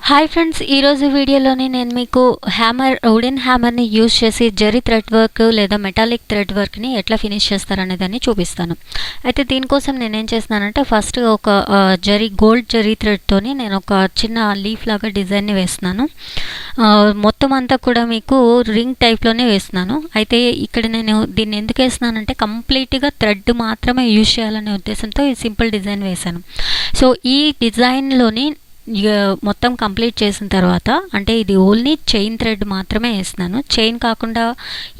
Hi friends, ఈరోజు వీడియోలోని నేను మీకు వుడెన్ హ్యామర్ని యూజ్ చేసి జరీ థ్రెడ్ వర్క్ లేదా మెటాలిక్ థ్రెడ్ వర్క్ని ఎట్లా ఫినిష్ చేస్తారనేదాన్ని చూపిస్తాను. అయితే దీనికోసం నేనేం చేస్తున్నానంటే ఫస్ట్ ఒక గోల్డ్ జరీ థ్రెడ్తోని నేను ఒక చిన్న లీఫ్ లాగా డిజైన్ని వేస్తున్నాను. మొత్తం అంతా కూడా మీకు రింగ్ టైప్లోనే వేస్తున్నాను. అయితే ఇక్కడ నేను దీన్ని ఎందుకు వేస్తున్నానంటే కంప్లీట్గా థ్రెడ్ మాత్రమే యూజ్ చేయాలనే ఉద్దేశంతో ఈ సింపుల్ డిజైన్ వేశాను. సో ఈ డిజైన్లోని మొత్తం కంప్లీట్ చేసిన తర్వాత అంటే ఇది ఓన్లీ చైన్ థ్రెడ్ మాత్రమే వేస్తున్నాను. చైన్ కాకుండా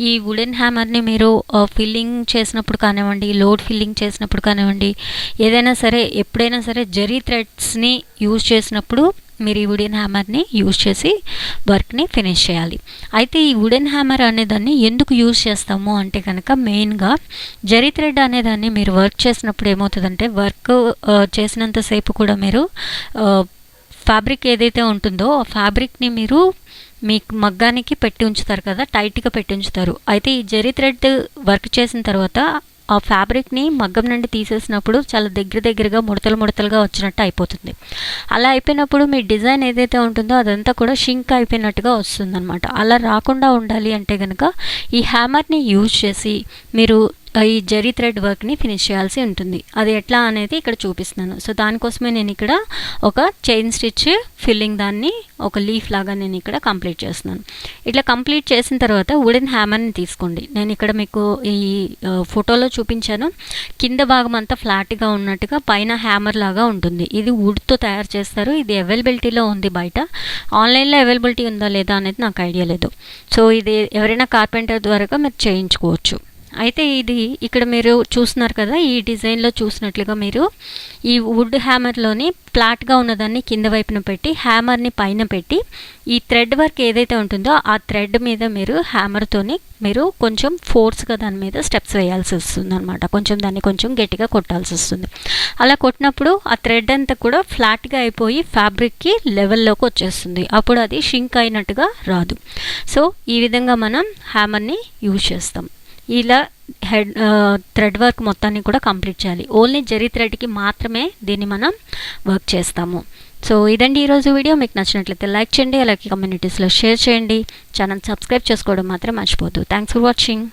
ఈ వుడెన్ హ్యామర్ని మీరు ఫిల్లింగ్ చేసినప్పుడు కానివ్వండి, లోడ్ ఫిల్లింగ్ చేసినప్పుడు కానివ్వండి, ఏదైనా సరే ఎప్పుడైనా సరే జరీ థ్రెడ్స్ని యూజ్ చేసినప్పుడు మీరు ఈ వుడెన్ హ్యామర్ని యూజ్ చేసి వర్క్ని ఫినిష్ చేయాలి. అయితే ఈ వుడెన్ హ్యామర్ అనేదాన్ని ఎందుకు యూజ్ చేస్తాము అంటే కనుక మెయిన్గా జరీ థ్రెడ్ అనేదాన్ని మీరు వర్క్ చేసినప్పుడు ఏమవుతుందంటే వర్క్ చేసినంతసేపు కూడా మీరు ఫ్యాబ్రిక్ ఏదైతే ఉంటుందో ఆ ఫ్యాబ్రిక్ని మీరు మీకు మగ్గానికి పెట్టి ఉంచుతారు కదా, టైట్గా పెట్టి ఉంచుతారు. అయితే ఈ జరీ థ్రెడ్ వర్క్ చేసిన తర్వాత ఆ ఫ్యాబ్రిక్ని మగ్గం నుండి తీసేసినప్పుడు చాలా దగ్గరగా ముడతలుగా వచ్చినట్టు అయిపోతుంది. అలా అయిపోయినప్పుడు మీ డిజైన్ ఏదైతే ఉంటుందో అదంతా కూడా షింక్ అయిపోయినట్టుగా వస్తుందన్నమాట. అలా రాకుండా ఉండాలి అంటే కనుక ఈ హ్యామర్ని యూజ్ చేసి మీరు ఈ జరీ థ్రెడ్ వర్క్ని ఫినిష్ చేయాల్సి ఉంటుంది. అది ఎట్లా అనేది ఇక్కడ చూపిస్తున్నాను. సో దానికోసమే నేను ఇక్కడ ఒక చైన్ స్టిచ్ ఫిల్లింగ్ దాన్ని ఒక లీఫ్ లాగా నేను ఇక్కడ కంప్లీట్ చేస్తున్నాను. ఇట్లా కంప్లీట్ చేసిన తర్వాత వుడెన్ హ్యామర్ని తీసుకోండి. నేను ఇక్కడ మీకు ఈ ఫోటోలో చూపించాను. కింద భాగం అంతా ఫ్లాట్గా ఉన్నట్టుగా పైన హ్యామర్ లాగా ఉంటుంది. ఇది వుడ్తో తయారు చేస్తారు. ఇది అవైలబిలిటీలో ఉంది బయట. ఆన్లైన్లో అవైలబిలిటీ ఉందా లేదా అనేది నాకు ఐడియా లేదు. సో ఇది ఎవరైనా కార్పెంటర్ ద్వారా మీరు చేయించుకోవచ్చు. అయితే ఇది ఇక్కడ మీరు చూస్తున్నారు కదా, ఈ డిజైన్లో చూసినట్లుగా మీరు ఈ వుడ్ హ్యామర్లోని ఫ్లాట్గా ఉన్నదాన్ని కింద వైపున పెట్టి హ్యామర్ని పైన పెట్టి ఈ థ్రెడ్ వర్క్ ఏదైతే ఉంటుందో ఆ థ్రెడ్ మీద మీరు హ్యామర్తోని మీరు కొంచెం ఫోర్స్గా దాని మీద స్టెప్స్ వేయాల్సి వస్తుంది అనమాట. దాన్ని కొంచెం గట్టిగా కొట్టాల్సి వస్తుంది. అలా కొట్టినప్పుడు ఆ థ్రెడ్ అంతా కూడా ఫ్లాట్గా అయిపోయి ఫ్యాబ్రిక్కి లెవెల్లోకి వచ్చేస్తుంది. అప్పుడు అది షింక్ అయినట్టుగా రాదు. సో ఈ విధంగా మనం హ్యామర్ని యూజ్ చేస్తాం. ఇలా థ్రెడ్ వర్క్ మొత్తాన్ని కూడా కంప్లీట్ చేయాలి. ఓన్లీ జరీ థ్రెడ్కి మాత్రమే దీన్ని మనం వర్క్ చేస్తాము. సో ఇదండి ఈరోజు వీడియో. మీకు నచ్చినట్లయితే లైక్ చేయండి, అలాగే కమ్యూనిటీస్లో షేర్ చేయండి. ఛానల్ సబ్స్క్రైబ్ చేసుకోవడం మాత్రం మర్చిపోద్దు. Thanks for watching.